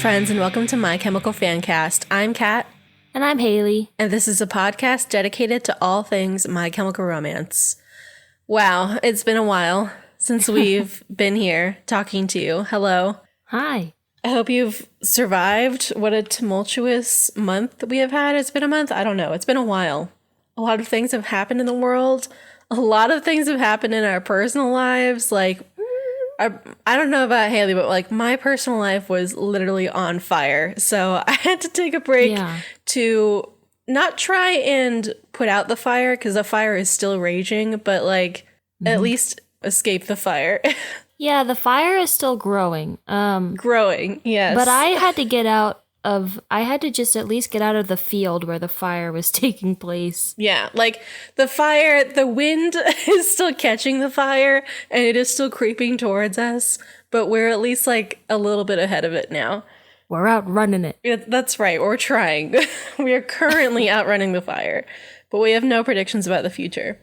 friends, and welcome to My Chemical Fancast. I'm Kat. And I'm Haley. And this is a podcast dedicated to all things My Chemical Romance. Wow, it's been a while since we've been here talking to you. Hello. Hi. I hope you've survived what a tumultuous month we have had. It's been a month? I don't know. It's been a while. A lot of things have happened in the world. A lot of things have happened in our personal lives. I don't know about Haley, but my personal life was literally on fire. So I had to take a break to not try and put out the fire because the fire is still raging, but at least escape the fire. Yeah, the fire is still growing. Growing, yes. But I had to just at least get out of the field where the fire was taking place. Yeah, the fire, the wind is still catching the fire and it is still creeping towards us, but we're at least a little bit ahead of it now. We're outrunning it. Yeah, that's right, we're trying. We are currently outrunning the fire, but we have no predictions about the future.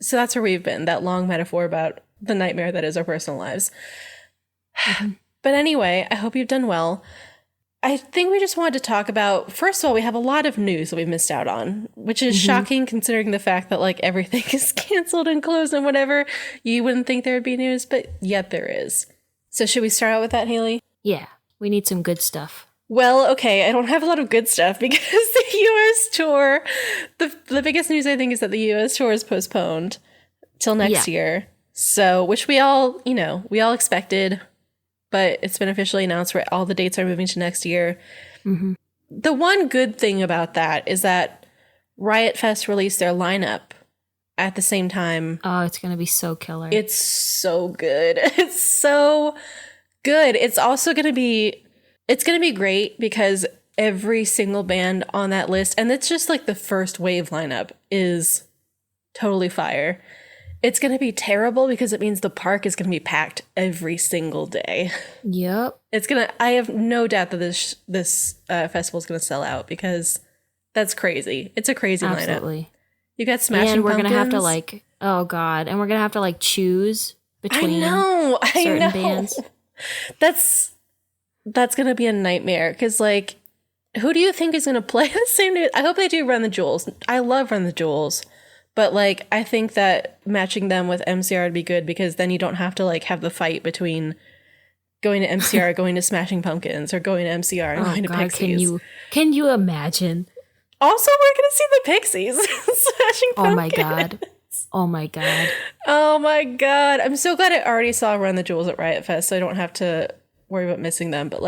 So that's where we've been, that long metaphor about the nightmare that is our personal lives. But anyway, I hope you've done well. I think we just wanted to talk about, first of all, we have a lot of news that we missed out on, which is shocking considering the fact that everything is canceled and closed and whatever. You wouldn't think there would be news, but yet there is. So should we start out with that, Haley? Yeah, we need some good stuff. Well, okay, I don't have a lot of good stuff because the U.S. tour, the biggest news I think is that the U.S. tour is postponed till next year. So, which we all expected. But it's been officially announced where all the dates are moving to next year. Mm-hmm. The one good thing about that is that Riot Fest released their lineup at the same time. Oh, it's going to be so killer. It's so good. It's so good. It's also going to be great because every single band on that list, and it's just the first wave lineup, is totally fire. It's going to be terrible because it means the park is going to be packed every single day. Yep. I have no doubt that this festival is going to sell out because that's crazy. It's a crazy lineup. Absolutely. You got Smashing Pumpkins. And we're going to have to oh God. And we're going to have to choose between certain bands. That's going to be a nightmare because who do you think is going to play the same day? I hope they do Run the Jewels. I love Run the Jewels. But, I think that matching them with MCR would be good because then you don't have to, have the fight between going to MCR, going to Smashing Pumpkins, or going to MCR and going to Pixies. Can you imagine? Also, we're going to see the Pixies. Smashing Pumpkins. Oh, my God. Oh, my God. Oh, my God. I'm so glad I already saw Run the Jewels at Riot Fest, so I don't have to worry about missing them. But,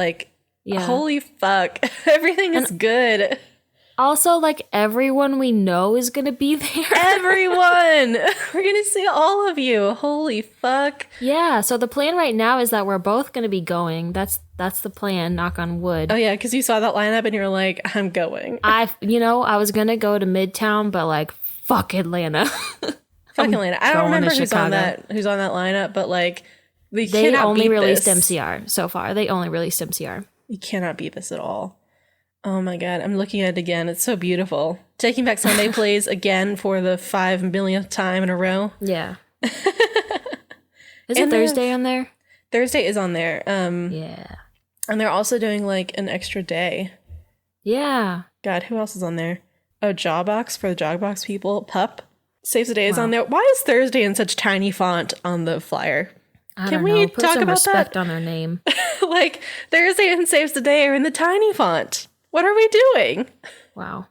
holy fuck. Everything is good. Also, everyone we know is going to be there. Everyone! We're going to see all of you. Holy fuck. Yeah, so the plan right now is that we're both going to be going. That's the plan, knock on wood. Oh, yeah, because you saw that lineup and you were like, I'm going. I was going to go to Midtown, but, fuck Atlanta. Fuck Atlanta. I don't remember who's on that lineup, but, they only released MCR so far. They only released MCR. You cannot beat this at all. Oh my God, I'm looking at it again. It's so beautiful. Taking Back Sunday plays again for the 5 millionth time in a row. Yeah. Is it Thursday on there? Thursday is on there. Yeah. And they're also doing an extra day. Yeah. God, who else is on there? Oh, Jawbox for the Jawbox people. Pup Saves the Day is on there. Why is Thursday in such tiny font on the flyer? Can we talk about respect on their name? Thursday and Saves the Day are in the tiny font. What are we doing? Wow.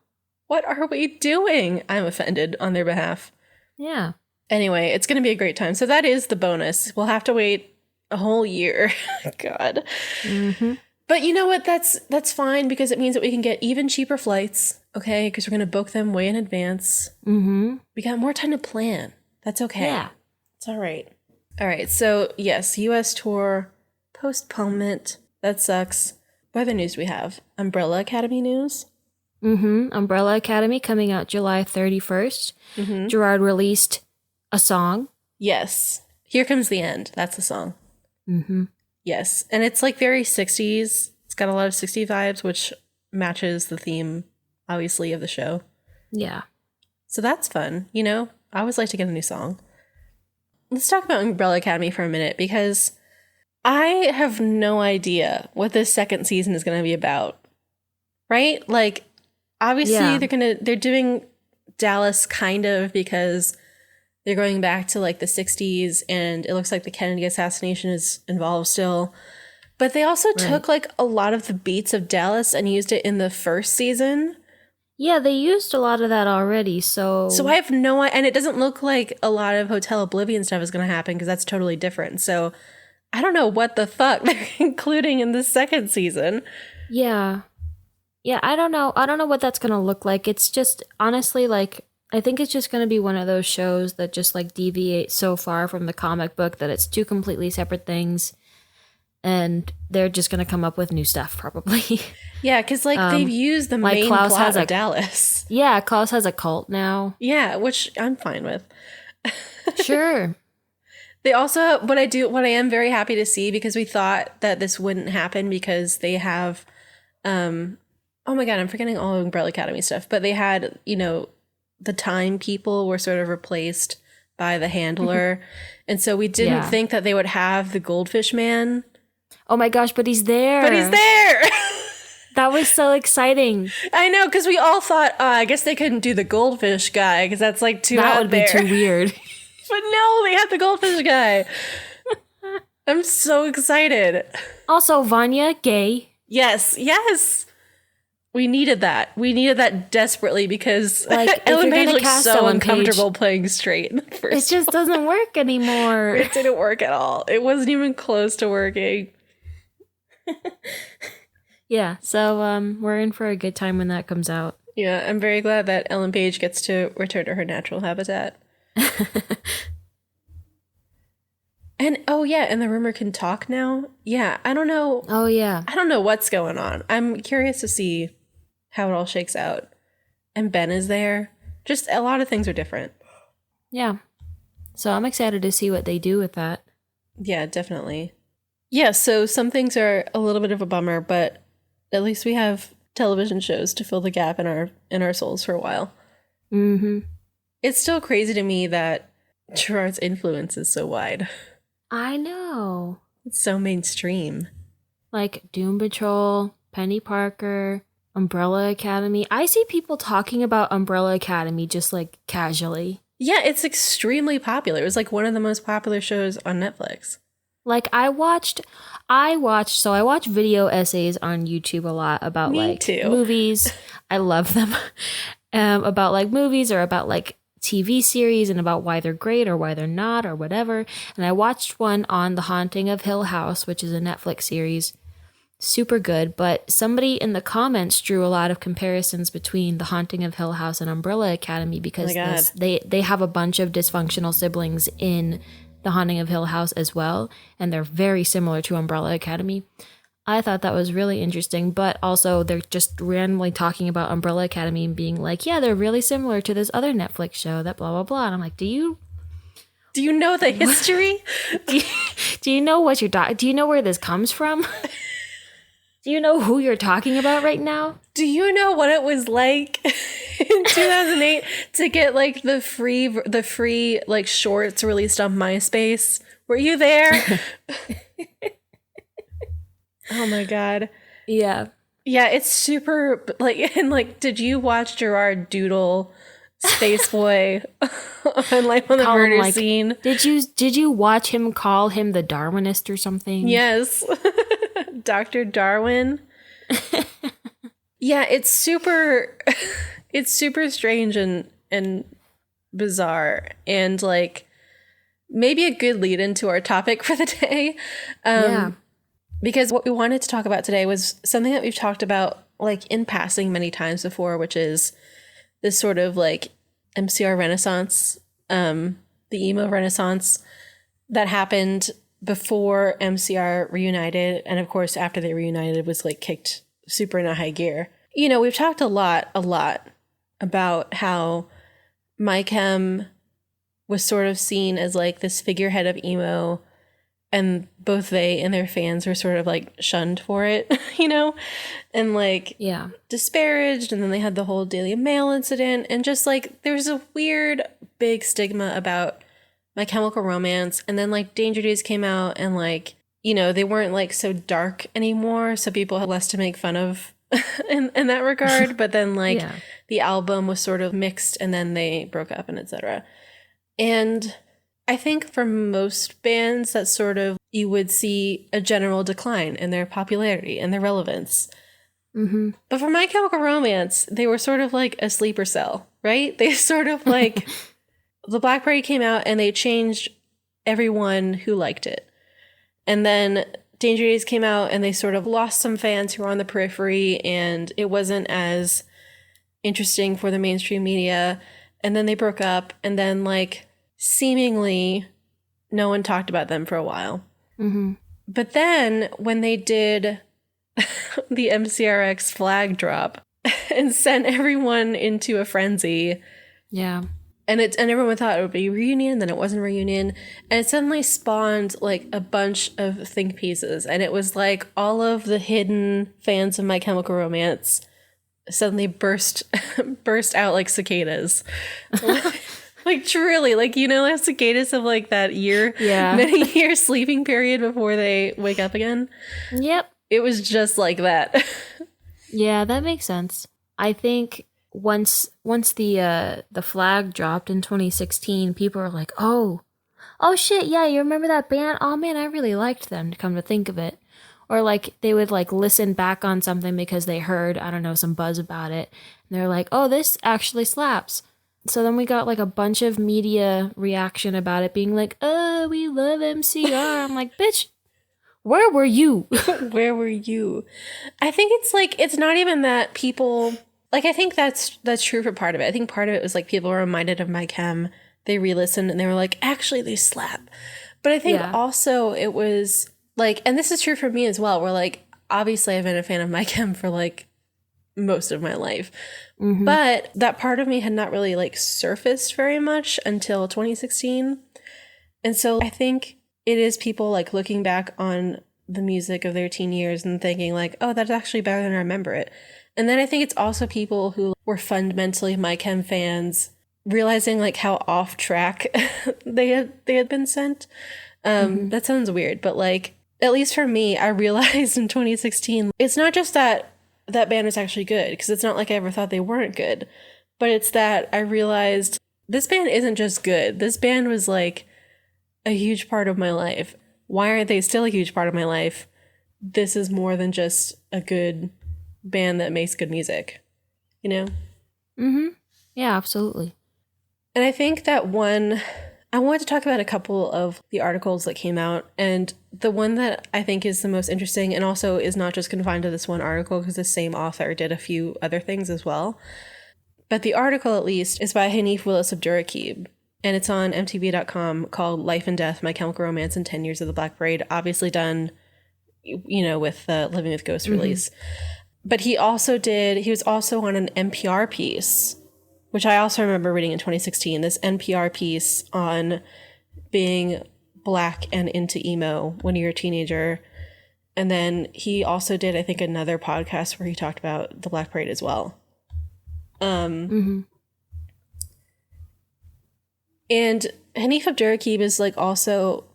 What are we doing? I'm offended on their behalf. Yeah. Anyway, it's going to be a great time. So that is the bonus. We'll have to wait a whole year. God. Mm-hmm. But you know what? That's fine because it means that we can get even cheaper flights, okay? Because we're going to book them way in advance. Mm-hmm. We got more time to plan. That's okay. Yeah. It's all right. All right. So, yes, U.S. tour postponement. That sucks. What other news do we have? Umbrella Academy news? Mm-hmm. Umbrella Academy coming out July 31st. Mm-hmm. Gerard released a song. Yes. Here Comes the End. That's the song. Mm-hmm. Yes. And it's very 60s. It's got a lot of 60s vibes, which matches the theme, obviously, of the show. Yeah. So that's fun. I always like to get a new song. Let's talk about Umbrella Academy for a minute because I have no idea what this second season is going to be about. Right? Like, obviously they're doing Dallas kind of because they're going back to like the 60s and it looks like the Kennedy assassination is involved still. But they also took like a lot of the beats of Dallas and used it in the first season. Yeah, they used a lot of that already, so I have no idea. And it doesn't look like a lot of Hotel Oblivion stuff is going to happen because that's totally different. So I don't know what the fuck they're including in the second season. Yeah. Yeah, I don't know. I don't know what that's going to look like. It's just, honestly, like, I think it's just going to be one of those shows that just, like, deviate so far from the comic book that it's two completely separate things. And they're just going to come up with new stuff, probably. Yeah, because, like, they've used the main Klaus plot has of Dallas. Yeah, Klaus has a cult now. Yeah, which I'm fine with. Sure. They also, what I am very happy to see, because we thought that this wouldn't happen because they have, oh my God, I'm forgetting all Umbrella Academy stuff, but they had, you know, the time people were sort of replaced by the handler. And so we didn't think that they would have the Goldfish Man. Oh my gosh, but he's there. But he's there. That was so exciting. I know, because we all thought, I guess they couldn't do the Goldfish guy because that's like too that out would there. be too weird. But no, they had the Goldfish guy. I'm so excited. Also, Vanya, gay. Yes. We needed that. We needed that desperately because like, Ellen Page looked so Ellen uncomfortable playing straight in the first It just doesn't work anymore. It didn't work at all. It wasn't even close to working. Yeah, so we're in for a good time when that comes out. Yeah, I'm very glad that Ellen Page gets to return to her natural habitat. And and the rumor can talk now. Yeah, I don't know. Oh yeah. I don't know what's going on. I'm curious to see how it all shakes out. And Ben is there. Just a lot of things are different. Yeah. So I'm excited to see what they do with that. Yeah, definitely. Yeah, so some things are a little bit of a bummer, but at least we have television shows to fill the gap in our souls for a while. Mm-hmm. It's still crazy to me that Gerard's influence is so wide. I know. It's so mainstream. Like Doom Patrol, Penny Parker, Umbrella Academy. I see people talking about Umbrella Academy just like casually. Yeah, it's extremely popular. It was like one of the most popular shows on Netflix. Like I watch video essays on YouTube a lot about movies. I love them. About like movies or about like TV series and about why they're great or why they're not or whatever. And I watched one on The Haunting of Hill House, which is a Netflix series. Super good, but somebody in the comments drew a lot of comparisons between The Haunting of Hill House and Umbrella Academy because they have a bunch of dysfunctional siblings in The Haunting of Hill House as well, and they're very similar to Umbrella Academy. I thought that was really interesting, but also they're just randomly talking about Umbrella Academy and being like, yeah, they're really similar to this other Netflix show that blah, blah, blah. And I'm like, do you know the history? do you know what do you know where this comes from? Do you know who you're talking about right now? Do you know what it was like in 2008 to get like the free like shorts released on MySpace? Were you there? Oh my God. Yeah. Yeah, it's super like, and like, did you watch Gerard doodle Space Boy on the murder scene? Did you watch him call him the Darwinist or something? Yes. Dr. Darwin. Yeah, it's super strange and bizarre and like maybe a good lead into our topic for the day. Yeah. Because what we wanted to talk about today was something that we've talked about like in passing many times before, which is this sort of like MCR renaissance, the emo renaissance that happened before MCR reunited. And of course, after they reunited was like kicked super into high gear. You know, we've talked a lot about how My Chem was sort of seen as like this figurehead of emo, and both they and their fans were sort of like shunned for it, you know, and like disparaged. And then they had the whole Daily Mail incident, and just like there's a weird big stigma about My Chemical Romance. And then like Danger Days came out, and like, you know, they weren't like so dark anymore, so people had less to make fun of in that regard. But then like the album was sort of mixed, and then they broke up and etc. And I think for most bands, that sort of, you would see a general decline in their popularity and their relevance. Mm-hmm. But for My Chemical Romance, they were sort of like a sleeper cell, right? They sort of like, the Black Parade came out and they changed everyone who liked it. And then Danger Days came out and they sort of lost some fans who were on the periphery, and it wasn't as interesting for the mainstream media. And then they broke up, and then like seemingly no one talked about them for a while. Mm-hmm. But then when they did the MCRX flag drop and sent everyone into a frenzy. Yeah. And everyone thought it would be a reunion, then it wasn't a reunion. And it suddenly spawned like a bunch of think pieces. And it was like all of the hidden fans of My Chemical Romance suddenly burst out like cicadas. Like truly, like, you know, as cicadas of like that many year sleeping period before they wake up again. Yep. It was just like that. Yeah, that makes sense. I think once the flag dropped in 2016, people were like, oh shit, yeah, you remember that band? Oh man, I really liked them, to come to think of it. Or like they would like listen back on something because they heard, I don't know, some buzz about it. And they're like, oh, this actually slaps. So then we got like a bunch of media reaction about it being like, oh, we love MCR. I'm like, bitch, where were you? Where were you? I think it's like, it's not even that people, like, I think that's true for part of it. I think part of it was like people were reminded of My Chem. They re-listened and they were like, actually, they slap. But I think also it was like, and this is true for me as well, where like, obviously I've been a fan of My Chem for like most of my life. Mm-hmm. But that part of me had not really like surfaced very much until 2016. And so I think it is people like looking back on the music of their teen years and thinking like, oh, that's actually better than I remember it. And then I think it's also people who were fundamentally My Chem fans realizing like how off track they had been sent. That sounds weird, but like, at least for me, I realized in 2016, it's not just that band was actually good, because it's not like I ever thought they weren't good, but it's that I realized this band isn't just good. This band was like a huge part of my life. Why aren't they still a huge part of my life? This is more than just a good band that makes good music, you know? Mm-hmm. Yeah, absolutely. And I think that I wanted to talk about a couple of the articles that came out, and the one that I think is the most interesting, and also is not just confined to this one article, because the same author did a few other things as well. But the article, at least, is by Hanif Willis Abdurraqib, and it's on MTV.com, called Life and Death, My Chemical Romance and 10 Years of the Black Parade, obviously done, you know, with the Living with Ghosts release. But he was also on an NPR piece, which I also remember reading in 2016, this NPR piece on being Black and into emo when you're a teenager. And then he also did, I think, another podcast where he talked about the Black Parade as well. And Hanif Abdurraqib is like also,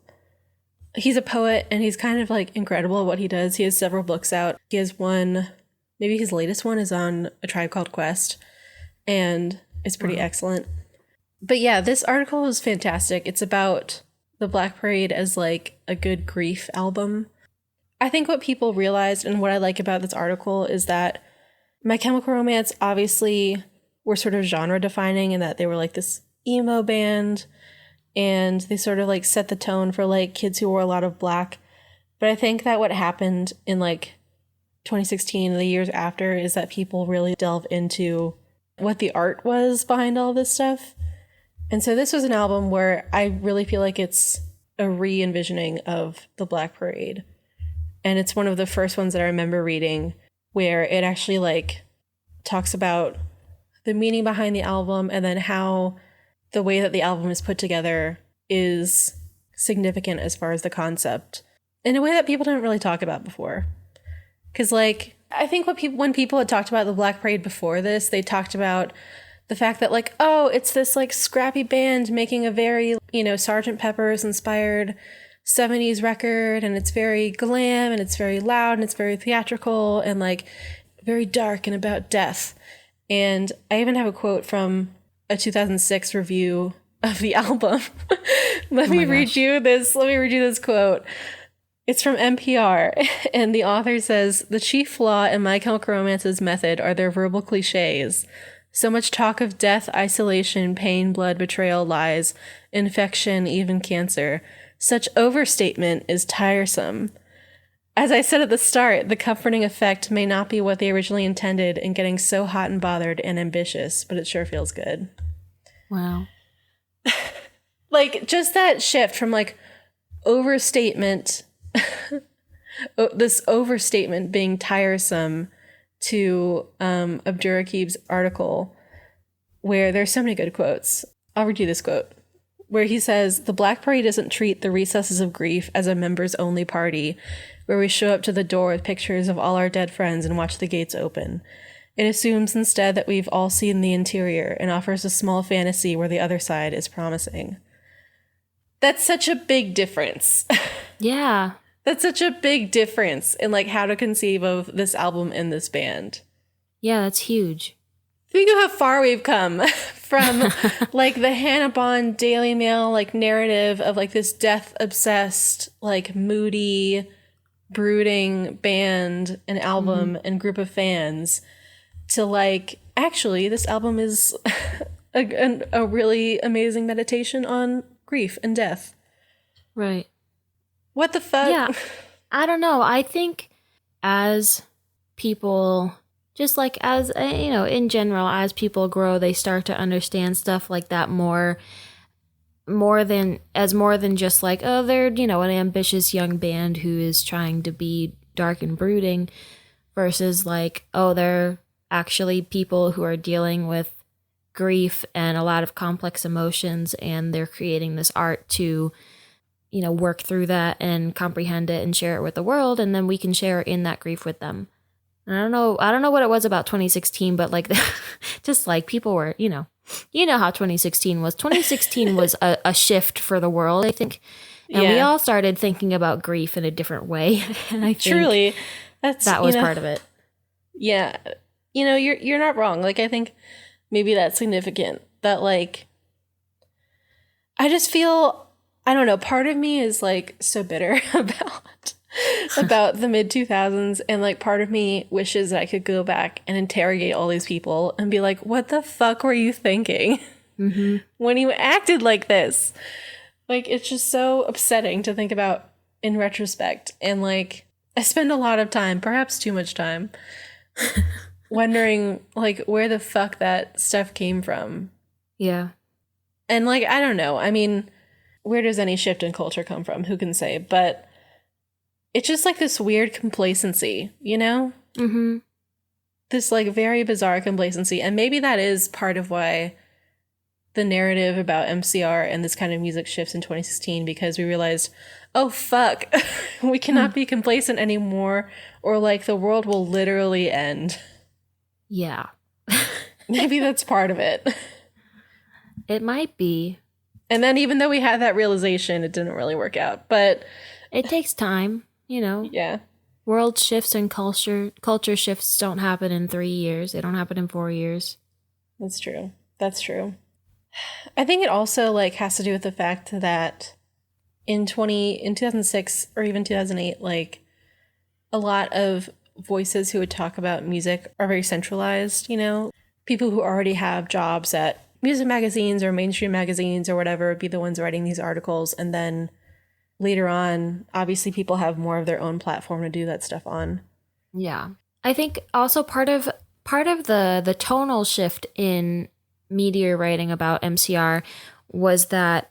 he's a poet and he's kind of like incredible at what he does. He has several books out. He has one, maybe his latest one is on A Tribe Called Quest, and it's pretty excellent. But yeah, this article is fantastic. It's about the Black Parade as like a good grief album. I think what people realized, and what I like about this article, is that My Chemical Romance obviously were sort of genre defining, in that they were like this emo band, and they sort of like set the tone for like kids who wore a lot of black. But I think that what happened in like 2016 and the years after is that people really delve into what the art was behind all this stuff. And so this was an album where I really feel like it's a re-envisioning of the Black Parade. And it's one of the first ones that I remember reading where it actually like talks about the meaning behind the album, and then how the way that the album is put together is significant as far as the concept, in a way that people didn't really talk about before. Because like, I think when people had talked about the Black Parade before this, they talked about the fact that like, oh, it's this like scrappy band making a very, you know, Sgt. Pepper's inspired 70s record, and it's very glam and it's very loud and it's very theatrical and like very dark and about death. And I even have a quote from a 2006 review of the album. Let me read you this quote. It's from NPR, and the author says, "The chief flaw in My Chemical Romance's method are their verbal cliches. So much talk of death, isolation, pain, blood, betrayal, lies, infection, even cancer. Such overstatement is tiresome. As I said at the start, the comforting effect may not be what they originally intended in getting so hot and bothered and ambitious, but it sure feels good." Wow. Like, just that shift from like overstatement, this overstatement being tiresome, to Abdurakib's article, where there's so many good quotes. I'll read you this quote, where he says, "The Black Party doesn't treat the recesses of grief as a members-only party, where we show up to the door with pictures of all our dead friends and watch the gates open. It assumes instead that we've all seen the interior and offers a small fantasy where the other side is promising." That's such a big difference. Yeah. That's such a big difference in like how to conceive of this album and this band. Yeah, that's huge. Think of how far we've come from like the Hannah Bond Daily Mail like narrative of like this death obsessed, like moody, brooding band and album and group of fans, to like, actually this album is a really amazing meditation on grief and death. Right. What the fuck? Yeah. I don't know. I think as people, just like as, in general, as people grow, they start to understand stuff like that more than just like, oh, they're, an ambitious young band who is trying to be dark and brooding, versus like, oh, they're actually people who are dealing with grief and a lot of complex emotions, and they're creating this art to work through that and comprehend it and share it with the world, and then we can share in that grief with them. And I don't know what it was about 2016, but like just like people were, how 2016 was. 2016 was a shift for the world, I think. And we all started thinking about grief in a different way. And I think truly that was part of it. Yeah. You're not wrong. Like, I think maybe that's significant, that like, I just feel, I don't know, part of me is like so bitter about the mid 2000s, and like part of me wishes that I could go back and interrogate all these people and be like, what the fuck were you thinking when you acted like this? Like, it's just so upsetting to think about in retrospect. And like, I spend a lot of time, perhaps too much time, wondering like where the fuck that stuff came from. Yeah. And like, I don't know. I mean, where does any shift in culture come from? Who can say? But it's just like this weird complacency, Mm-hmm. This like very bizarre complacency. And maybe that is part of why the narrative about MCR and this kind of music shifts in 2016, because we realized, oh, fuck, we cannot be complacent anymore, or like the world will literally end. Yeah. Maybe that's part of it. It might be. And then even though we had that realization, it didn't really work out. But it takes time, Yeah. World shifts and culture shifts don't happen in 3 years. They don't happen in 4 years. That's true. I think it also like has to do with the fact that in 2006 or even 2008, like a lot of voices who would talk about music are very centralized, people who already have jobs at music magazines or mainstream magazines or whatever would be the ones writing these articles. And then later on, obviously people have more of their own platform to do that stuff on. Yeah. I think also part of the tonal shift in media writing about MCR was that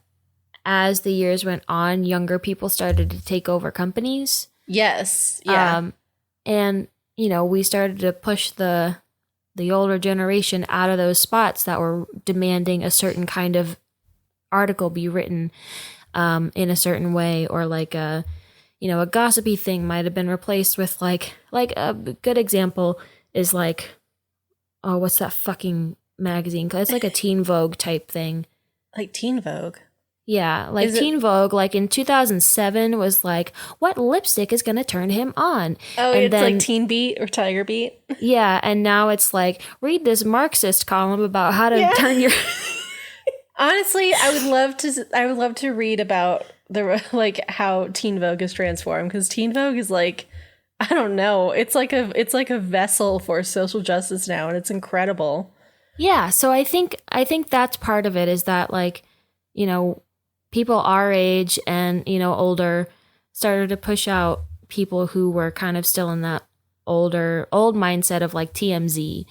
as the years went on, younger people started to take over companies. Yes. Yeah. And, we started to push the older generation out of those spots that were demanding a certain kind of article be written in a certain way, or like a gossipy thing might have been replaced with like a good example is like, oh, what's that fucking magazine? It's like a Teen Vogue type thing. Like Teen Vogue? Yeah, like Teen Vogue, like in 2007 was like, what lipstick is going to turn him on? Oh, and it's then, like Teen Beat or Tiger Beat. Yeah, and now it's like, read this Marxist column about how to turn your... Honestly, I would love to read about the like how Teen Vogue is transformed, because Teen Vogue is like, I don't know, it's like a vessel for social justice now, and it's incredible. Yeah, so I think that's part of it, is that, like, you know, people our age and, you know, older started to push out people who were kind of still in that old mindset of like TMZ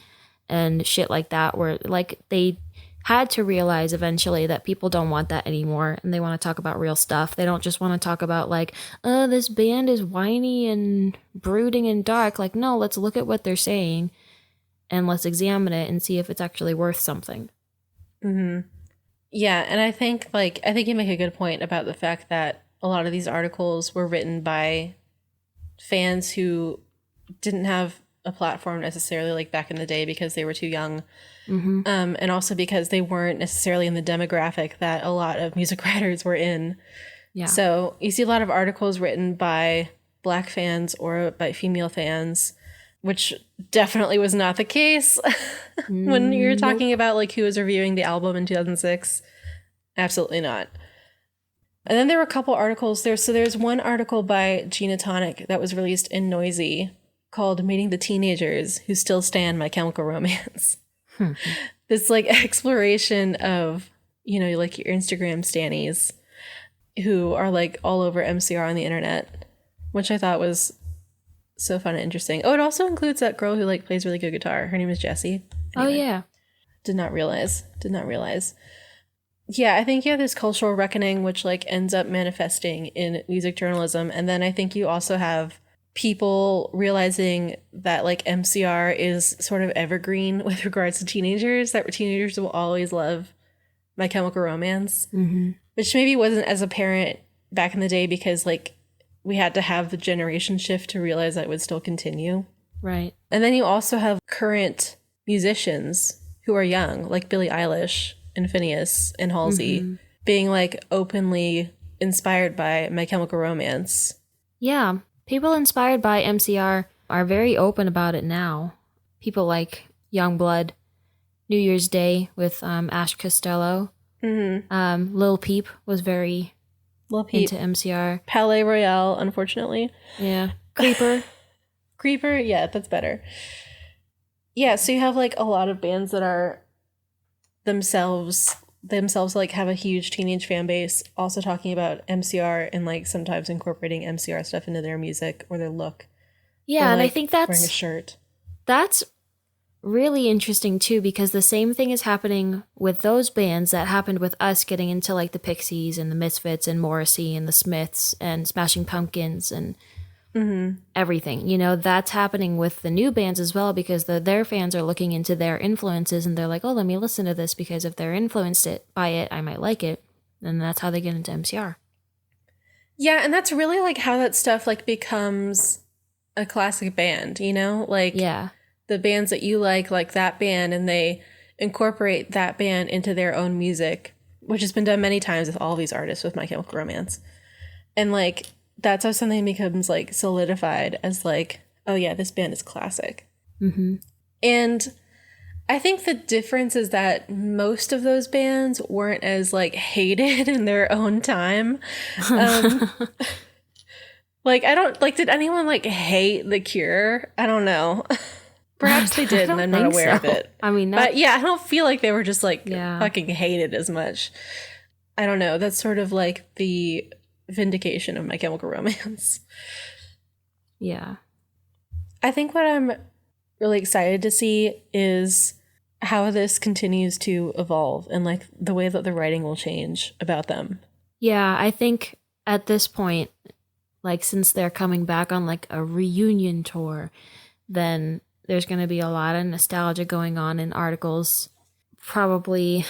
and shit like that, where like they had to realize eventually that people don't want that anymore, and they want to talk about real stuff. They don't just want to talk about like, oh, this band is whiny and brooding and dark. Like, no, let's look at what they're saying and let's examine it and see if it's actually worth something. Mm-hmm. Yeah, and I think you make a good point about the fact that a lot of these articles were written by fans who didn't have a platform necessarily, like back in the day, because they were too young. Mm-hmm. And also because they weren't necessarily in the demographic that a lot of music writers were in. Yeah. So you see a lot of articles written by Black fans or by female fans, which definitely was not the case when you're talking about like who was reviewing the album in 2006. Absolutely not. And then there were a couple articles there. So there's one article by Gina Tonic that was released in Noisy called Meeting the Teenagers Who Still Stan My Chemical Romance. This like exploration of, you know, like your Instagram stannies who are like all over MCR on the internet, which I thought was so fun and interesting. Oh, it also includes that girl who like plays really good guitar. Her name is Jessie. Anyway, oh yeah. Did not realize. Yeah, I think you have this cultural reckoning which like ends up manifesting in music journalism. And then I think you also have people realizing that like MCR is sort of evergreen with regards to teenagers, that teenagers will always love My Chemical Romance, which maybe wasn't as apparent back in the day because like we had to have the generation shift to realize that it would still continue. Right. And then you also have current musicians who are young, like Billie Eilish and Phineas and Halsey, being like openly inspired by My Chemical Romance. Yeah. People inspired by MCR are very open about it now. People like Youngblood, New Year's Day with Ash Costello. Lil Peep was very into MCR. Palais Royale, unfortunately. Yeah. Creeper. Creeper, yeah, that's better. Yeah, so you have like a lot of bands that are themselves like have a huge teenage fan base, also talking about MCR and like sometimes incorporating MCR stuff into their music or their look. Yeah, or, and like, I think that's wearing a shirt. That's really interesting too, because the same thing is happening with those bands that happened with us getting into like the Pixies and the Misfits and Morrissey and the Smiths and Smashing Pumpkins and everything. You know, that's happening with the new bands as well, because their fans are looking into their influences and they're like, oh, let me listen to this because if they're influenced by it, I might like it. And that's how they get into MCR. Yeah, and that's really like how that stuff like becomes a classic band, you know? Like the bands that you like that band, and they incorporate that band into their own music, which has been done many times with all these artists with My Chemical Romance. And like that's how something becomes like solidified as like, oh yeah, this band is classic. And I think the difference is that most of those bands weren't as like hated in their own time. Like I don't like, did anyone like hate The Cure? I don't know. Perhaps they did and I'm not aware of it. I mean, but yeah, I don't feel like they were just like fucking hated as much. I don't know. That's sort of like the vindication of My Chemical Romance. Yeah. I think what I'm really excited to see is how this continues to evolve and like the way that the writing will change about them. Yeah, I think at this point, like since they're coming back on like a reunion tour, then there's going to be a lot of nostalgia going on in articles. Probably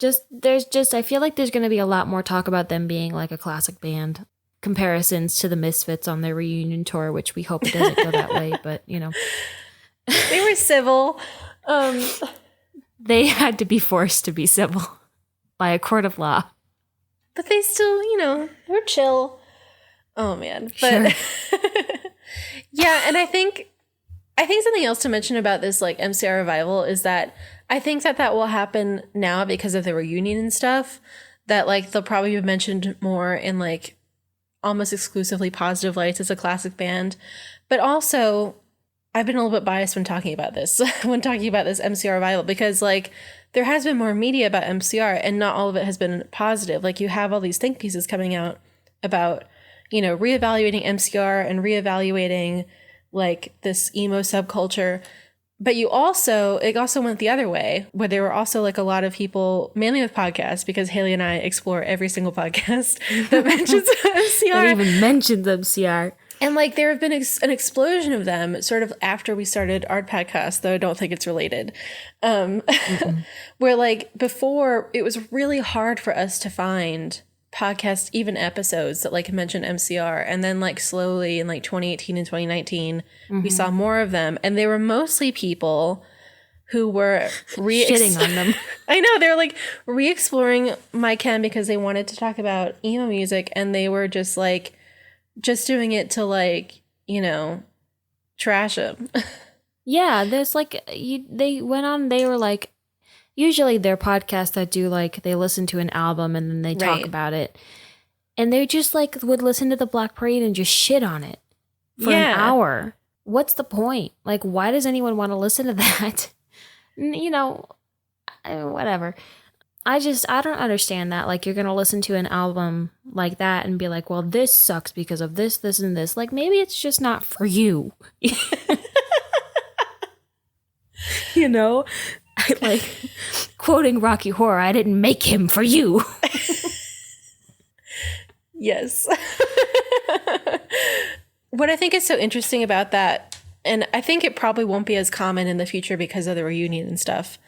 I feel like there's going to be a lot more talk about them being like a classic band. Comparisons to the Misfits on their reunion tour, which we hope it doesn't go that way, but you know. They were civil. They had to be forced to be civil by a court of law. But they still, they're chill. Oh man. But sure. Yeah, and I think something else to mention about this like MCR revival is that I think that will happen now because of the reunion and stuff, that like they'll probably be mentioned more in like almost exclusively positive lights as a classic band. But also, I've been a little bit biased when talking about this MCR revival, because like there has been more media about MCR and not all of it has been positive. Like you have all these think pieces coming out about, reevaluating MCR and reevaluating like this emo subculture. But it also went the other way, where there were also like a lot of people, mainly with podcasts, because Haley and I explore every single podcast that mentions MCR. That even mentions MCR. And like there have been an explosion of them sort of after we started our podcast, though I don't think it's related. Where like before it was really hard for us to find podcast, even episodes that like mention MCR, and then like slowly in like 2018 and 2019 we saw more of them, and they were mostly people who were shitting on them. I know, they were like re-exploring My Chem because they wanted to talk about emo music, and they were just doing it to like trash them. Yeah, there's like they went on, they were like, usually they're podcasts that do like they listen to an album and then they talk about it, and they just like would listen to the Black Parade and just shit on it for an hour. What's the point? Like, why does anyone want to listen to that? Whatever. I don't understand that. Like, you're going to listen to an album like that and be like, well, this sucks because of this, this, and this. Like, maybe it's just not for you. Like, quoting Rocky Horror, I didn't make him for you. Yes. What I think is so interesting about that, and I think it probably won't be as common in the future because of the reunion and stuff,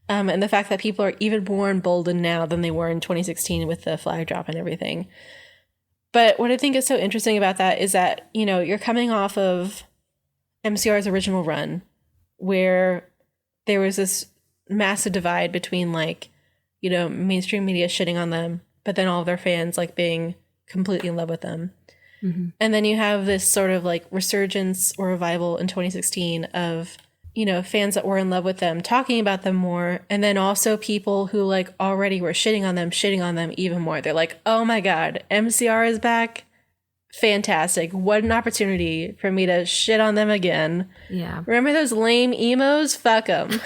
and the fact that people are even more emboldened now than they were in 2016 with the flag drop and everything. But what I think is so interesting about that is that, you're coming off of MCR's original run, where there was this massive divide between like, mainstream media shitting on them, but then all of their fans like being completely in love with them. Mm-hmm. And then you have this sort of like resurgence or revival in 2016 of, fans that were in love with them, talking about them more. And then also people who like already were shitting on them even more. They're like, oh my God, MCR is back. Fantastic. What an opportunity for me to shit on them again. Yeah. Remember those lame emos? Fuck them.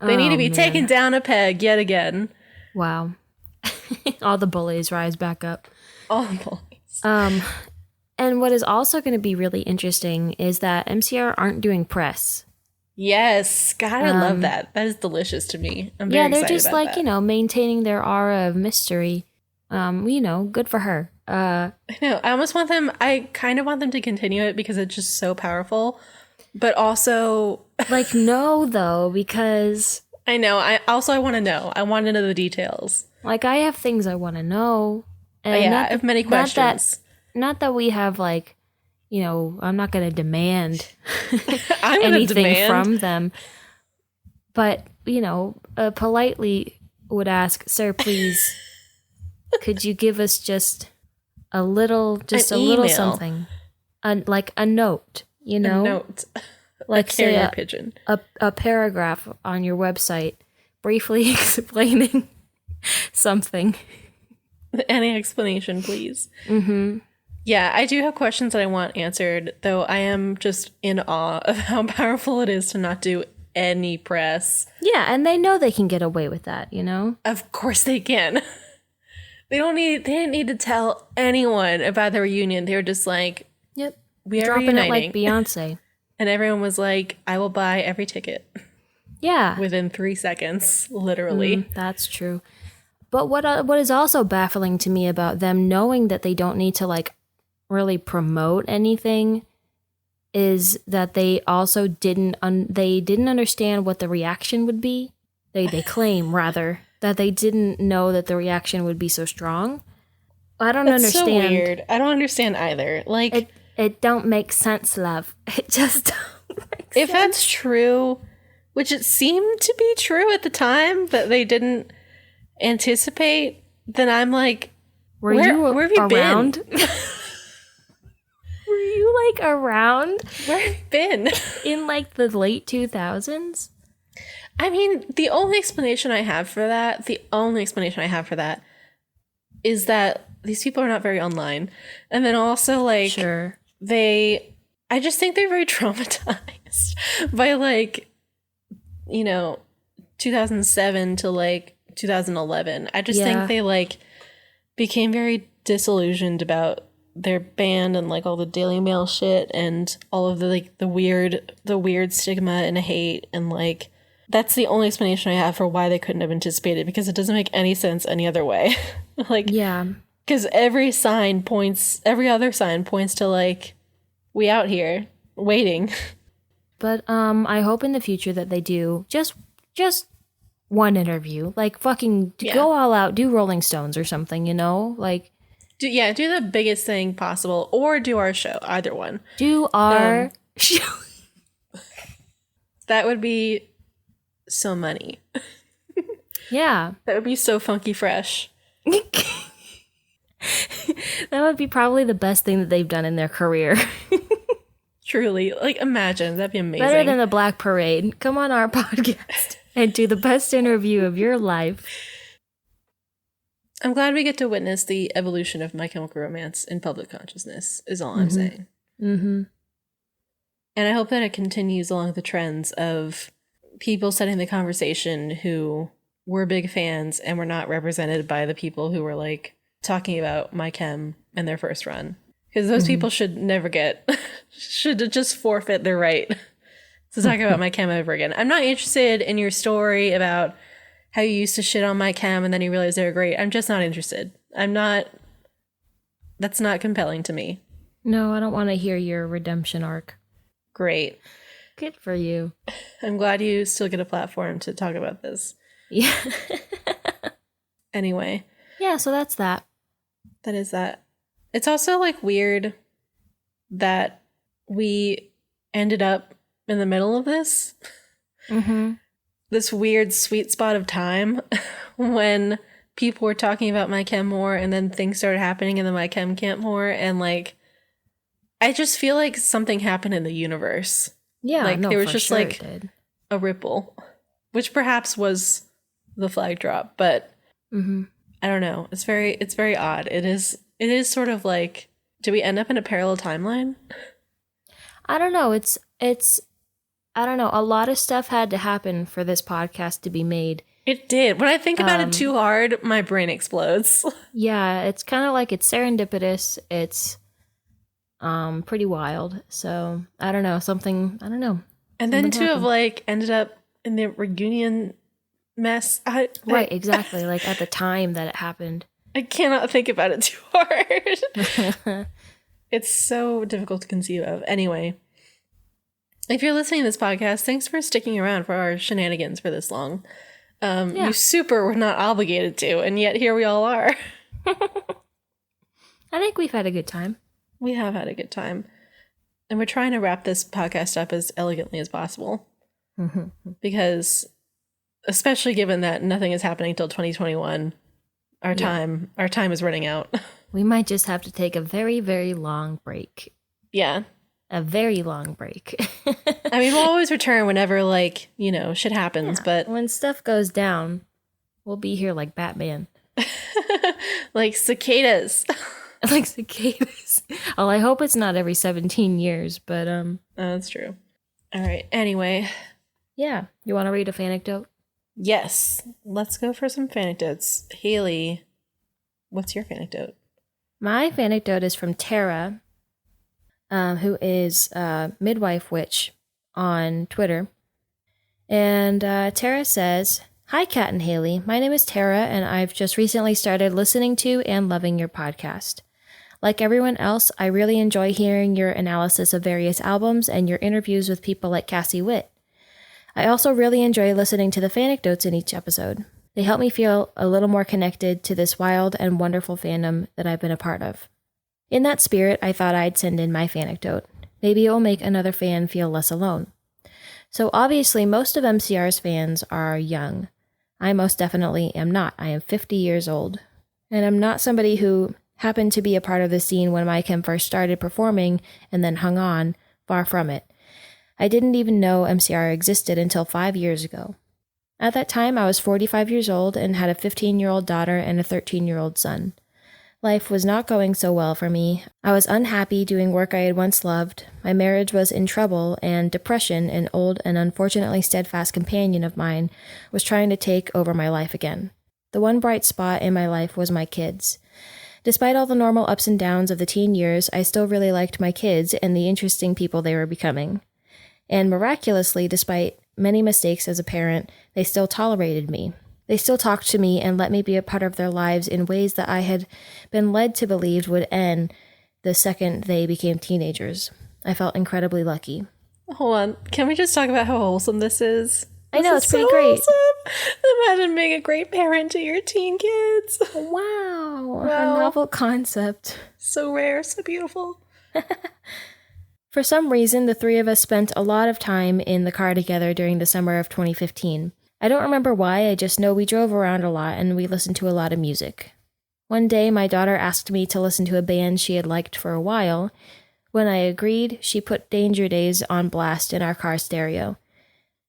They need to be taken down a peg yet again. Wow. All the bullies rise back up. All the bullies. And what is also going to be really interesting is that MCR aren't doing press. Yes. God, I love that. That is delicious to me. I'm very excited about that. Yeah, they're just like, maintaining their aura of mystery. Good for her. I know. I kind of want them to continue it because it's just so powerful. But also... like, no, though, because... I know. I want to know. I want to know the details. Like, I have things I want to know. And I have many questions. Not that we have, like, I'm not going to demand anything from them. But, politely would ask, sir, please, could you give us just a little something? Like a note, A note. Like, a carrier say pigeon. A paragraph on your website briefly explaining something. Any explanation, please. Mm-hmm. Yeah, I do have questions that I want answered, though I am just in awe of how powerful it is to not do any press. Yeah, and they know they can get away with that, Of course they can. They didn't need to tell anyone about the reunion. They were just like, yep, we are dropping reuniting. it like Beyonce. And everyone was like, I will buy every ticket. Yeah. Within 3 seconds, literally. That's true. But what is also baffling to me about them knowing that they don't need to like really promote anything is that they also didn't understand what the reaction would be. They claim rather that they didn't know that the reaction would be so strong. I don't understand. So weird. I don't understand either. Like it don't make sense, love. It just don't make sense. If that's true, which it seemed to be true at the time, that they didn't anticipate then I'm like, where have you around? Been? Were you like around? Where have you been? In like the late 2000s? I mean, the only explanation I have for that is that these people are not very online. And then also, like, sure. I just think they're very traumatized by, like, 2007 to, like, 2011. I just think they, like, became very disillusioned about their band and, like, all the Daily Mail shit and all of the, like, the weird stigma and hate, and, like, that's the only explanation I have for why they couldn't have anticipated, because it doesn't make any sense any other way. Like, yeah, because every other sign points to, like, we out here waiting. But I hope in the future that they do just one interview, like fucking go all out, do Rolling Stones or something, like do the biggest thing possible, or do our show, either one. Do our show. That would be so money. Yeah. That would be so funky fresh. That would be probably the best thing that they've done in their career. Truly. Like, imagine. That'd be amazing. Better than the Black Parade. Come on our podcast and do the best interview of your life. I'm glad we get to witness the evolution of My Chemical Romance in public consciousness, is all I'm saying. Mm-hmm. And I hope that it continues along the trends of people setting the conversation who were big fans and were not represented by the people who were, like, talking about My Chem and their first run. Because those people should just forfeit their right to talk about My Chem ever again. I'm not interested in your story about how you used to shit on My Chem and then you realized they were great. I'm just not interested. That's not compelling to me. No, I don't want to hear your redemption arc. Great. Good for you. I'm glad you still get a platform to talk about this. Yeah. Anyway. Yeah, so that's that. That is that. It's also, like, weird that we ended up in the middle of this. Mm-hmm. This weird sweet spot of time when people were talking about My Chem more, and then things started happening in the My Chem camp more, and, like, I just feel like something happened in the universe. Yeah, like, there was just sure like a ripple, which perhaps was the flag drop, but I don't know. It's very odd. It is sort of like, do we end up in a parallel timeline? I don't know. It's I don't know. A lot of stuff had to happen for this podcast to be made. It did. When I think about it too hard, my brain explodes. Yeah, it's kind of like it's serendipitous. It's pretty wild. So I don't know. I don't know. And then to have, like, ended up in the reunion mess. Right, exactly. Like, at the time that it happened. I cannot think about it too hard. It's so difficult to conceive of. Anyway, if you're listening to this podcast, thanks for sticking around for our shenanigans for this long. You super were not obligated to, and yet here we all are. I think we've had a good time. We have had a good time. And we're trying to wrap this podcast up as elegantly as possible. Because, especially given that nothing is happening until 2021, our time is running out. We might just have to take a very, very long break. Yeah. A very long break. I mean, we'll always return whenever, like, shit happens, but when stuff goes down, we'll be here like Batman. Like cicadas. Like cicadas. Well, I hope it's not every 17 years, but that's true. All right. Anyway. Yeah. You want to read a fanecdote? Yes. Let's go for some fanecdotes. Haley, what's your fanecdote? My fanecdote is from Tara, who is Midwife Witch on Twitter. And Tara says, "Hi, Kat and Haley. My name is Tara, and I've just recently started listening to and loving your podcast. Like everyone else, I really enjoy hearing your analysis of various albums and your interviews with people like Cassie Witt. I also really enjoy listening to the fanecdotes in each episode. They help me feel a little more connected to this wild and wonderful fandom that I've been a part of. In that spirit, I thought I'd send in my fanecdote. Maybe it will make another fan feel less alone. So obviously, most of MCR's fans are young. I most definitely am not. I am 50 years old. And I'm not somebody who happened to be a part of the scene when My Chem first started performing and then hung on, far from it. I didn't even know MCR existed until 5 years ago. At that time, I was 45 years old and had a 15-year-old daughter and a 13-year-old son. Life was not going so well for me. I was unhappy doing work I had once loved. My marriage was in trouble, and depression, an old and unfortunately steadfast companion of mine, was trying to take over my life again. The one bright spot in my life was my kids. Despite all the normal ups and downs of the teen years, I still really liked my kids and the interesting people they were becoming. And miraculously, despite many mistakes as a parent, they still tolerated me. They still talked to me and let me be a part of their lives in ways that I had been led to believe would end the second they became teenagers. I felt incredibly lucky. Hold on. Can we just talk about how wholesome this is? I know, it's pretty great. Wholesome. Imagine being a great parent to your teen kids. Wow. A novel concept. So rare, so beautiful. For some reason, the three of us spent a lot of time in the car together during the summer of 2015. I don't remember why, I just know we drove around a lot and we listened to a lot of music. One day, my daughter asked me to listen to a band she had liked for a while. When I agreed, she put Danger Days on blast in our car stereo.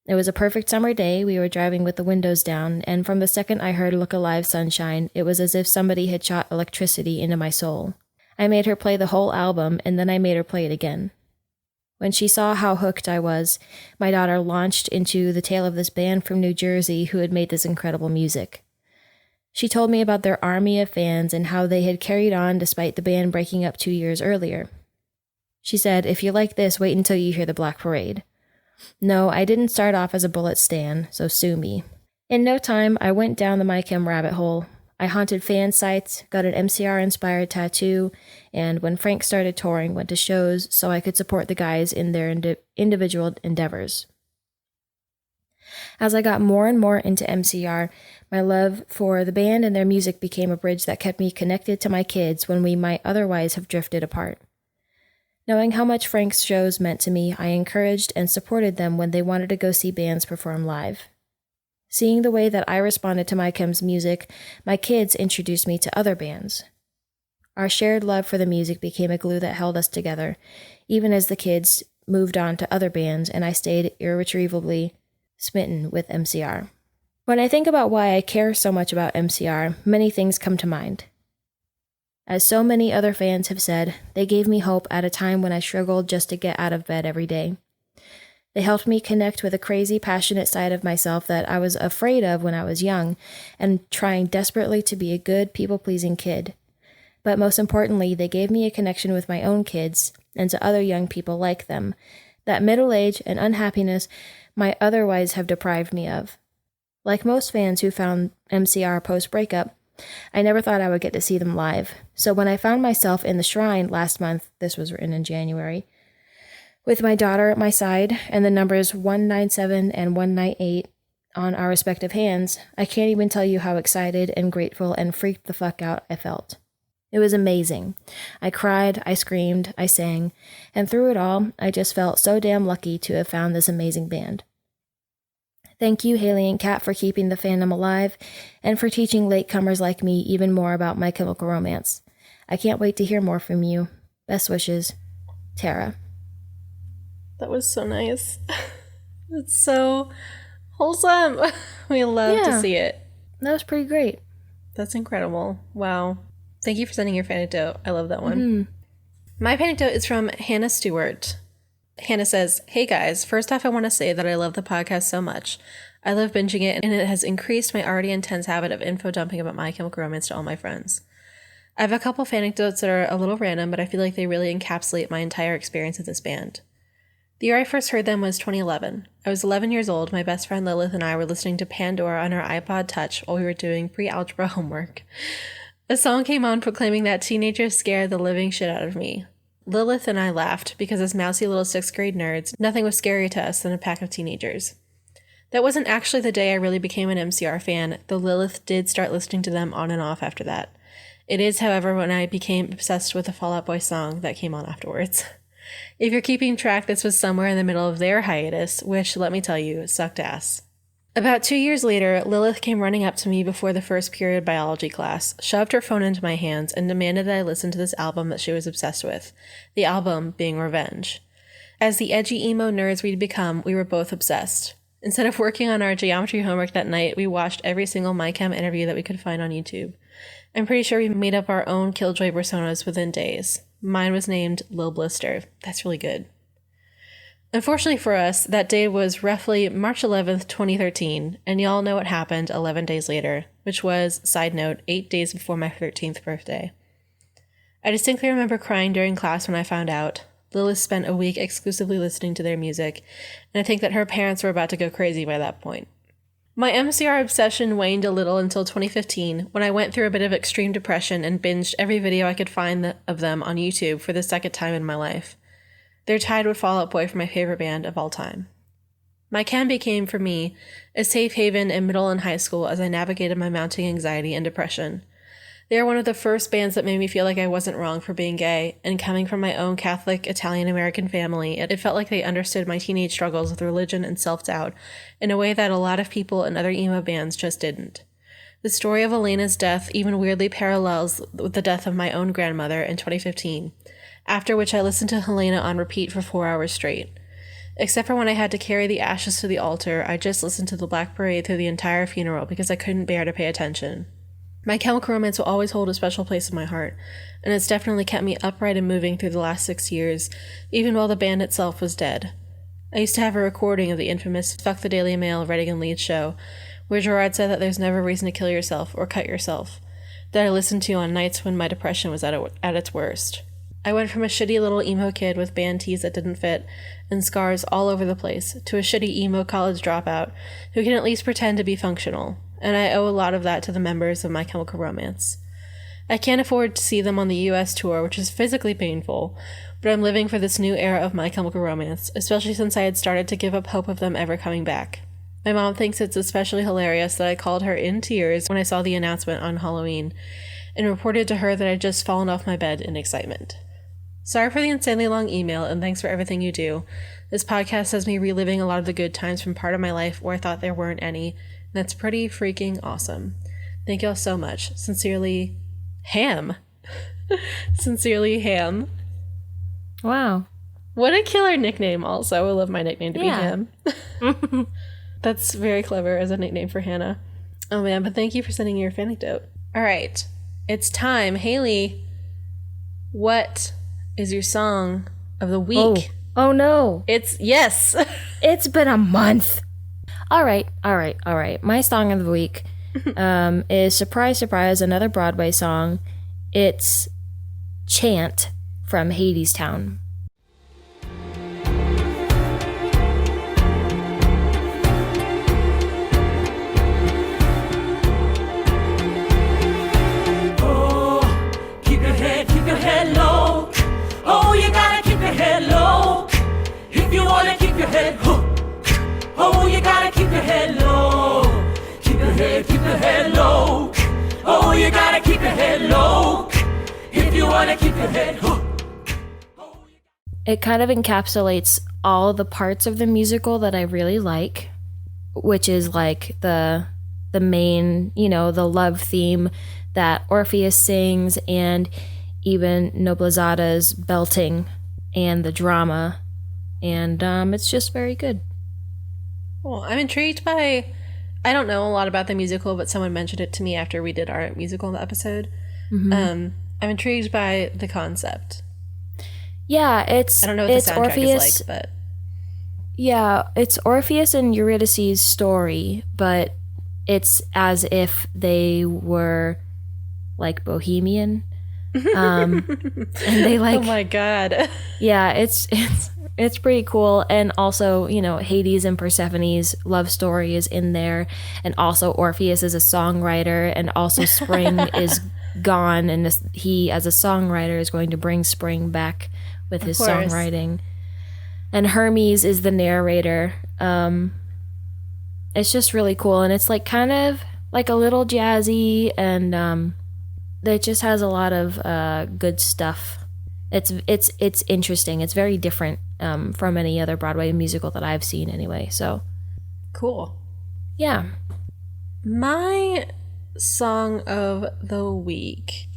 It was a perfect summer day, we were driving with the windows down, and from the second I heard Look Alive Sunshine, it was as if somebody had shot electricity into my soul. I made her play the whole album, and then I made her play it again. When she saw how hooked I was, my daughter launched into the tale of this band from New Jersey who had made this incredible music. She told me about their army of fans and how they had carried on despite the band breaking up 2 years earlier. She said, "If you like this, wait until you hear the Black Parade." No, I didn't start off as a Bullet stan, so sue me. In no time, I went down the My Chem rabbit hole. I haunted fan sites, got an MCR-inspired tattoo, and when Frank started touring, went to shows so I could support the guys in their individual endeavors. As I got more and more into MCR, my love for the band and their music became a bridge that kept me connected to my kids when we might otherwise have drifted apart. Knowing how much Frank's shows meant to me, I encouraged and supported them when they wanted to go see bands perform live. Seeing the way that I responded to My Chem's music, my kids introduced me to other bands. Our shared love for the music became a glue that held us together, even as the kids moved on to other bands and I stayed irretrievably smitten with MCR. When I think about why I care so much about MCR, many things come to mind. As so many other fans have said, they gave me hope at a time when I struggled just to get out of bed every day. They helped me connect with a crazy, passionate side of myself that I was afraid of when I was young and trying desperately to be a good, people-pleasing kid. But most importantly, they gave me a connection with my own kids and to other young people like them that middle age and unhappiness might otherwise have deprived me of. Like most fans who found MCR post-breakup, I never thought I would get to see them live. So when I found myself in the Shrine last month, this was written in January, with my daughter at my side and the numbers 197 and 198 on our respective hands, I can't even tell you how excited and grateful and freaked the fuck out I felt. It was amazing. I cried, I screamed, I sang, and through it all, I just felt so damn lucky to have found this amazing band. Thank you, Haley and Kat, for keeping the fandom alive and for teaching latecomers like me even more about My Chemical Romance. I can't wait to hear more from you. Best wishes, Tara. That was so nice. It's so wholesome. We love to see it. That was pretty great. That's incredible. Wow. Thank you for sending your fanecdote. I love that one. Mm-hmm. My fanecdote is from Hannah Stewart. Hannah says, "Hey guys, first off I want to say that I love the podcast so much. I love binging it and it has increased my already intense habit of info dumping about My Chemical Romance to all my friends. I have a couple fanecdotes that are a little random, but I feel like they really encapsulate my entire experience with this band. The year I first heard them was 2011. I was 11 years old. My best friend Lilith and I were listening to Pandora on our iPod Touch while we were doing pre-algebra homework. A song came on proclaiming that teenagers scared the living shit out of me. Lilith and I laughed because as mousy little 6th grade nerds, nothing was scarier to us than a pack of teenagers. That wasn't actually the day I really became an MCR fan, though Lilith did start listening to them on and off after that. It is, however, when I became obsessed with the Fall Out Boy song that came on afterwards. If you're keeping track, this was somewhere in the middle of their hiatus, which, let me tell you, sucked ass. About 2 years later, Lilith came running up to me before the first period biology class, shoved her phone into my hands, and demanded that I listen to this album that she was obsessed with, the album being Revenge. As the edgy emo nerds we'd become, we were both obsessed. Instead of working on our geometry homework that night, we watched every single My Chem interview that we could find on YouTube. I'm pretty sure we made up our own Killjoy personas within days. Mine was named Lil Blister. That's really good. Unfortunately for us, that day was roughly March 11th, 2013, and y'all know what happened 11 days later, which was, side note, 8 days before my 13th birthday. I distinctly remember crying during class when I found out. Lilith spent a week exclusively listening to their music, and I think that her parents were about to go crazy by that point. My MCR obsession waned a little until 2015, when I went through a bit of extreme depression and binged every video I could find of them on YouTube for the second time in my life. Their Tide would Fall Out Boy for my favorite band of all time. My Chem became, for me, a safe haven in middle and high school as I navigated my mounting anxiety and depression. They are one of the first bands that made me feel like I wasn't wrong for being gay, and coming from my own Catholic Italian-American family, it felt like they understood my teenage struggles with religion and self-doubt in a way that a lot of people in other emo bands just didn't. The story of Elena's death even weirdly parallels with the death of my own grandmother in 2015, after which I listened to Helena on repeat for 4 hours straight. Except for when I had to carry the ashes to the altar, I just listened to the Black Parade through the entire funeral because I couldn't bear to pay attention. My Chemical Romance will always hold a special place in my heart, and it's definitely kept me upright and moving through the last 6 years, even while the band itself was dead. I used to have a recording of the infamous Fuck the Daily Mail Redding and Leeds show, where Gerard said that there's never reason to kill yourself or cut yourself, that I listened to on nights when my depression was at its worst. I went from a shitty little emo kid with band tees that didn't fit and scars all over the place to a shitty emo college dropout who can at least pretend to be functional, and I owe a lot of that to the members of My Chemical Romance. I can't afford to see them on the US tour, which is physically painful, but I'm living for this new era of My Chemical Romance, especially since I had started to give up hope of them ever coming back. My mom thinks it's especially hilarious that I called her in tears when I saw the announcement on Halloween, and reported to her that I'd just fallen off my bed in excitement. Sorry for the insanely long email, and thanks for everything you do. This podcast has me reliving a lot of the good times from part of my life where I thought there weren't any, and that's pretty freaking awesome. Thank y'all so much. Sincerely, Ham. Sincerely, Ham. Wow. What a killer nickname also. I would love my nickname to be Ham. That's very clever as a nickname for Hannah. Oh man, but thank you for sending your anecdote. All right, it's time. Haley, what is your song of the week? Oh no. Yes. It's been a month. All right. My song of the week is, surprise, surprise, another Broadway song. It's Chant from Hadestown. Keep your head low. Oh, you gotta keep your head low. If you wanna keep your head hooked. Oh, you gotta keep your head low. Keep your head low. Oh, you gotta keep your head low. If you wanna keep your head hooked. It kind of encapsulates all the parts of the musical that I really like, which is like the main, the love theme that Orpheus sings, and even Noblezada's belting and the drama, and it's just very good. Well, I'm intrigued by, I don't know a lot about the musical, but someone mentioned it to me after we did our musical episode. Mm-hmm. I'm intrigued by the concept. Yeah, I don't know what the soundtrack Orpheus, is like, but yeah, it's Orpheus and Eurydice's story, but it's as if they were like bohemian. And they like, oh my god. Yeah, it's pretty cool. And also, Hades and Persephone's love story is in there, and also Orpheus is a songwriter, and also Spring is gone, and he as a songwriter is going to bring Spring back with his songwriting. And Hermes is the narrator. It's just really cool, and it's like kind of like a little jazzy, and it just has a lot of good stuff. It's interesting. It's very different from any other Broadway musical that I've seen anyway. So cool. Yeah. My song of the week,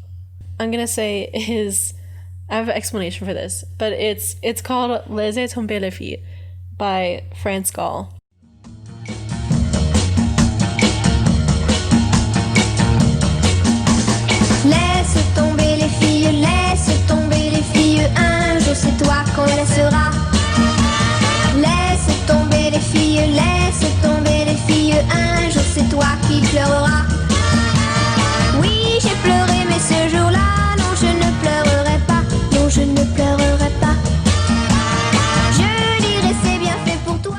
I'm going to say is, I have an explanation for this, but it's called Laissez tomber les filles by France Gall. Laisse tomber les filles, un jour c'est toi qu'on laissera. Laisse tomber les filles, un jour c'est toi qui pleureras. Oui, j'ai pleuré, mais ce jour-là, non, je ne pleurerai pas, non, je ne pleurerai pas. Je dirai c'est bien fait pour toi.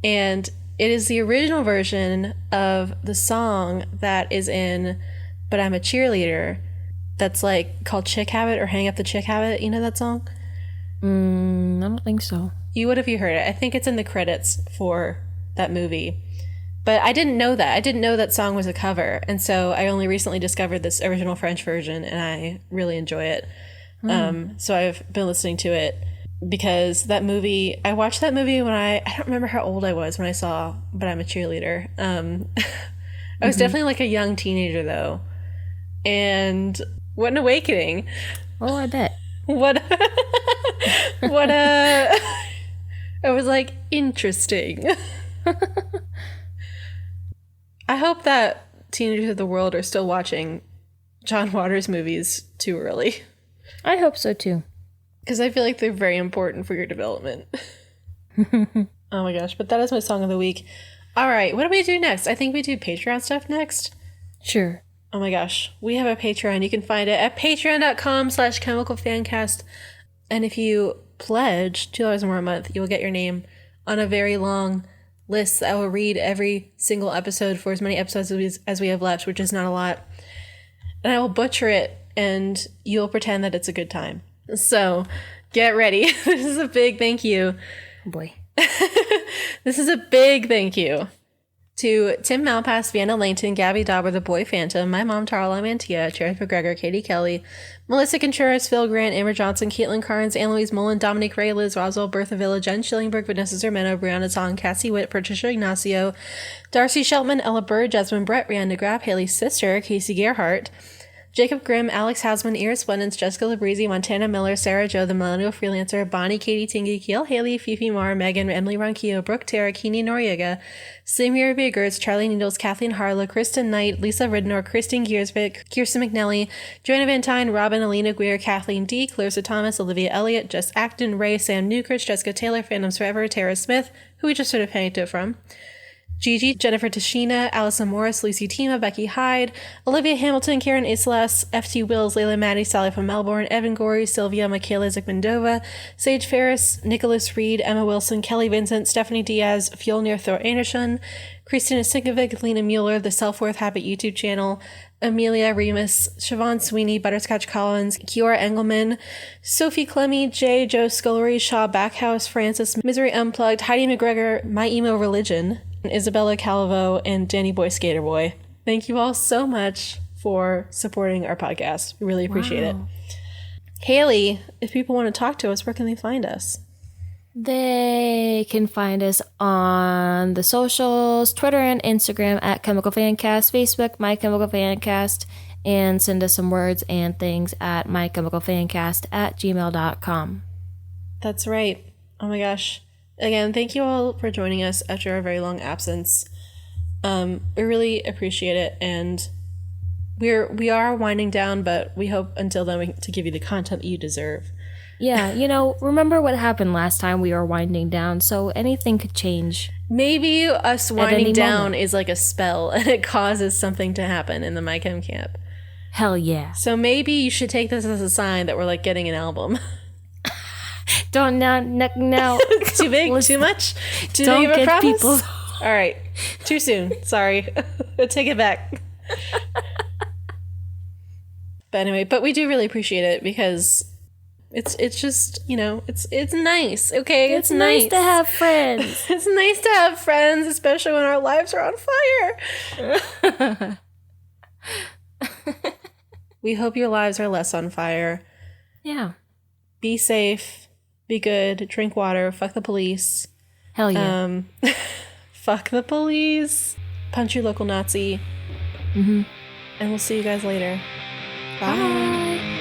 And it is the original version of the song that is in But I'm a Cheerleader, that's like called Chick Habit or Hang Up the Chick Habit. You know that song? I don't think so. You would if you heard it. I think it's in the credits for that movie. But I didn't know that. I didn't know that song was a cover. And so I only recently discovered this original French version, and I really enjoy it. So I've been listening to it because that movie, I watched that movie when I don't remember how old I was when I saw But I'm a Cheerleader. I was definitely like a young teenager though. And what an awakening. Oh, I bet. What a I was like, interesting. I hope that teenagers of the world are still watching John Waters movies too early. I hope so too. Because I feel like they're very important for your development. Oh my gosh, but that is my song of the week. All right, what do we do next? I think we do Patreon stuff next. Sure. Oh my gosh, we have a Patreon. You can find it at patreon.com/chemicalfancast. And if you pledge $2 more a month, you will get your name on a very long list that I will read every single episode for as many episodes as we have left, which is not a lot. And I will butcher it, and you'll pretend that it's a good time. So get ready. This is a big thank you. Oh boy. This is a big thank you to Tim Malpass, Vienna Langton, Gabby Dauber, The Boy Phantom, my mom, Tarla Mantia, Jared McGregor, Katie Kelly, Melissa Contreras, Phil Grant, Amber Johnson, Caitlin Carnes, Anne-Louise Mullen, Dominique Ray, Liz Roswell, Bertha Villa, Jen Schillingberg, Vanessa Zermeno, Brianna Tong, Cassie Witt, Patricia Ignacio, Darcy Sheltman, Ella Bird, Jasmine Brett, Rihanna Grapp, Haley's sister, Casey Gerhart, Jacob Grimm, Alex Hausman, Iris Wendens, Jessica Labrizzi, Montana Miller, Sarah Joe, The Millennial Freelancer, Bonnie, Katie Tingy, Keel Haley, Fifi Marr, Megan, Emily Ronquillo, Brooke Tara, Keeney Noriega, Samir Biggers, Charlie Needles, Kathleen Harlow, Kristen Knight, Lisa Ridnor, Christine Giersvik, Kirsten McNelly, Joanna Van Tyne, Robin, Alina Guerre, Kathleen D, Clarissa Thomas, Olivia Elliott, Jess Acton, Ray, Sam Newkirch, Jessica Taylor, Phantoms Forever, Tara Smith, who we just sort of panicked it from, Gigi, Jennifer Tashina, Allison Morris, Lucy Tima, Becky Hyde, Olivia Hamilton, Karen Islas, FT Wills, Layla Maddie, Sally from Melbourne, Evan Gorey, Sylvia, Michaela Zikmandova, Sage Ferris, Nicholas Reed, Emma Wilson, Kelly Vincent, Stephanie Diaz, Fjolnir Thor Andersson, Christina Sinkovic, Lena Mueller, The Self-Worth Habit YouTube channel, Amelia Remus, Siobhan Sweeney, Butterscotch Collins, Kiora Engelman, Sophie Clemmy, Jay, Joe Scullery, Shaw Backhouse, Francis, Misery Unplugged, Heidi McGregor, My Emo Religion, Isabella Calvo, and Danny Boy Skater Boy. Thank you all so much for supporting our podcast. We really appreciate it. Haley, if people want to talk to us, where can they find us? They can find us on the socials, Twitter and Instagram at Chemical Fancast, Facebook, My Chemical Fancast, and send us some words and things at mychemicalfancast@gmail.com. That's right. Oh my gosh. Again, thank you all for joining us after our very long absence. We really appreciate it, and we are winding down, but we hope until then to give you the content that you deserve. Yeah, remember what happened last time we were winding down, so anything could change. Maybe us winding down is like a spell, and it causes something to happen in the My Chem camp. Hell yeah. So maybe you should take this as a sign that we're like getting an album. Don't now. Too big? Too much? Too Don't big of a get promise? people. All right. Too soon. Sorry. Take it back. But anyway, we do really appreciate it because it's just, it's nice. Okay, it's nice to have friends. It's nice to have friends, especially when our lives are on fire. We hope your lives are less on fire. Yeah. Be safe. Be good. Drink water. Fuck the police. Hell yeah. fuck the police, punch your local Nazi, Mm-hmm. and we'll see you guys later. Bye. Bye.